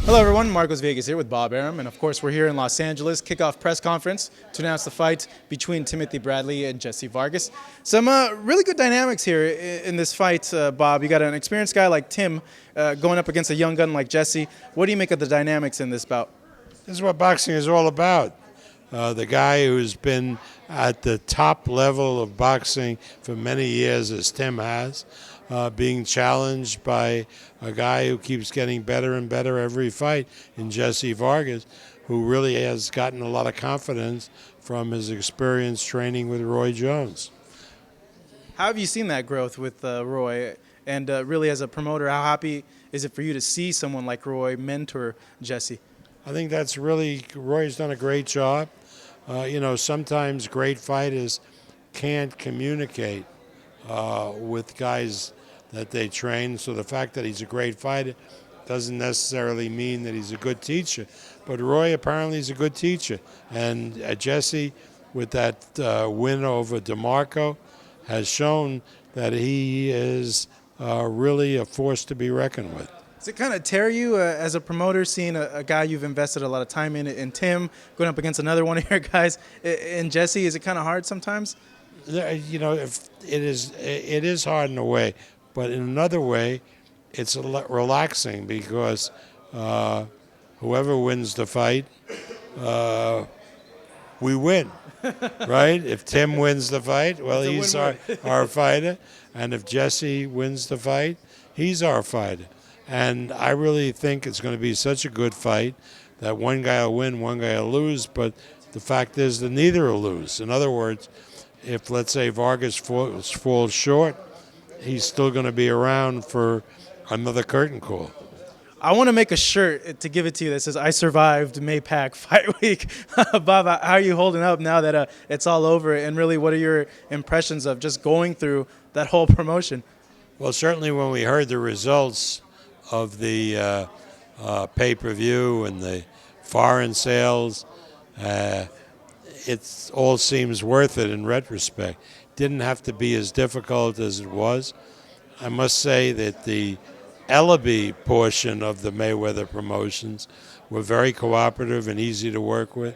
Hello everyone, Marcos Vegas here with Bob Arum, and of course we're here in Los Angeles, kickoff press conference to announce the fight between Timothy Bradley and Jesse Vargas. Some really good dynamics here in this fight, Bob. You got an experienced guy like Tim going up against a young gun like Jesse. What do you make of the dynamics in this bout? This is what boxing is all about. The guy who's been at the top level of boxing for many years, as Tim has, being challenged by a guy who keeps getting better and better every fight in Jesse Vargas, who really has gotten a lot of confidence from his experience training with Roy Jones. How have you seen that growth with Roy? And really, as a promoter, how happy is it for you to see someone like Roy mentor Jesse? I think that's really, Roy's done a great job. Sometimes great fighters can't communicate with guys that they train. So the fact that he's a great fighter doesn't necessarily mean that he's a good teacher. But Roy apparently is a good teacher. And Jesse, with that win over DeMarco, has shown that he is really a force to be reckoned with. Does it kind of tear you as a promoter seeing a guy you've invested a lot of time in Tim going up against another one of your guys in Jesse? Is it kind of hard sometimes? If it is hard in a way, but in another way, it's relaxing because whoever wins the fight, we win, right? If Tim wins the fight, well, he's our fighter, and if Jesse wins the fight, he's our fighter. And I really think it's going to be such a good fight that one guy will win, one guy will lose, but the fact is that neither will lose. In other words, if, let's say, Vargas falls short, he's still going to be around for another curtain call. I want to make a shirt to give it to you that says, "I survived Maypac Fight Week." Bob, how are you holding up now that it's all over? And really, what are your impressions of just going through that whole promotion? Well, certainly when we heard the results of the pay-per-view and the foreign sales, it all seems worth it in retrospect. Didn't have to be as difficult as it was. I must say that the Ellaby portion of the Mayweather promotions were very cooperative and easy to work with.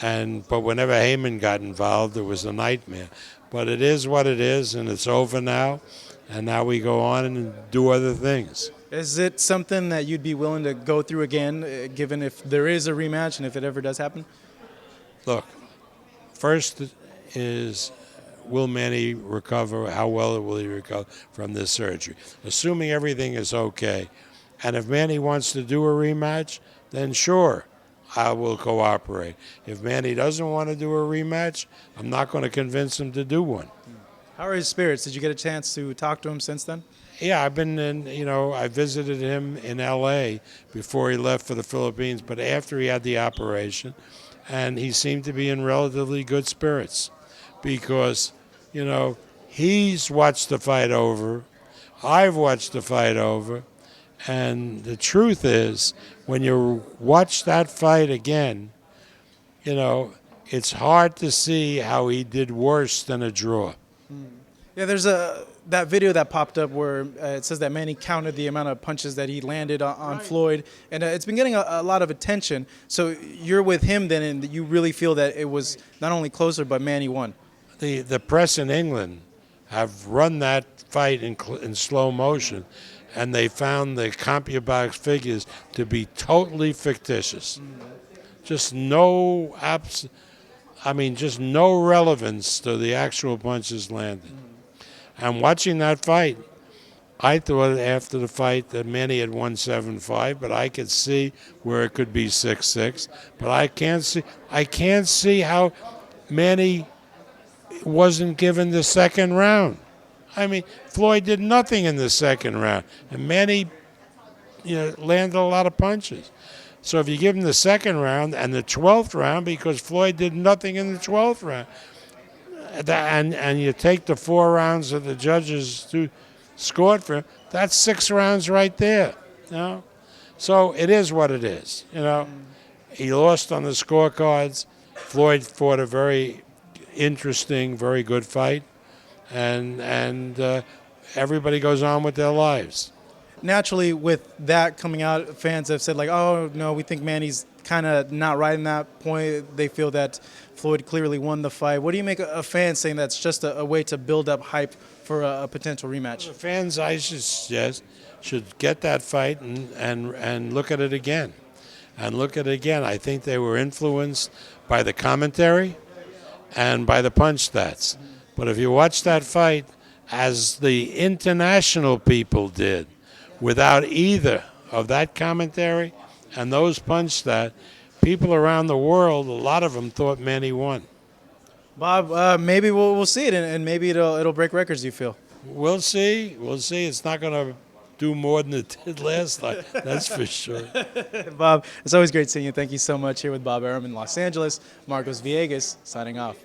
But whenever Heyman got involved, it was a nightmare. But it is what it is, and it's over now. And now we go on and do other things. Is it something that you'd be willing to go through again, given if there is a rematch and if it ever does happen? Look, first is, will Manny recover? How well will he recover from this surgery? Assuming everything is okay. And if Manny wants to do a rematch, then sure, I will cooperate. If Manny doesn't want to do a rematch, I'm not going to convince him to do one. How are his spirits? Did you get a chance to talk to him since then? Yeah, I've been I visited him in L.A. before he left for the Philippines, but after he had the operation, and he seemed to be in relatively good spirits because, he's watched the fight over, I've watched the fight over, and the truth is, when you watch that fight again, it's hard to see how he did worse than a draw. Yeah, there's that video that popped up where it says that Manny counted the amount of punches that he landed on Floyd, and it's been getting a lot of attention. So you're with him then, and you really feel that it was not only closer, but Manny won. The press in England have run that fight in slow motion, and they found the CompuBox figures to be totally fictitious. Just no just no relevance to the actual punches landed. And watching that fight, I thought after the fight that Manny had won 7-5, but I could see where it could be 6-6. But I can't see how Manny wasn't given the second round. Floyd did nothing in the second round, and Manny, landed a lot of punches. So if you give him the second round and the 12th round, because Floyd did nothing in the 12th round, and you take the 4 rounds that the judges scored for him, that's 6 rounds right there. So it is what it is. He lost on the scorecards. Floyd fought a very interesting, very good fight, and everybody goes on with their lives. naturally, with that coming out, fans have said like, "Oh no, we think Manny's kind of not right in that point." They feel that Floyd clearly won the fight. What do you make a fan saying that's just a way to build up hype for a potential rematch? The fans, I should suggest, should get that fight and look at it again. And look at it again. I think they were influenced by the commentary and by the punch stats. But if you watch that fight as the international people did, without either of that commentary and those punch stats, people around the world, a lot of them thought Manny won. Bob, maybe we'll see it, and maybe it'll break records. You feel? We'll see. We'll see. It's not going to do more than it did last time. That's for sure. Bob, it's always great seeing you. Thank you so much here with Bob Arum in Los Angeles. Marcos Villegas signing off.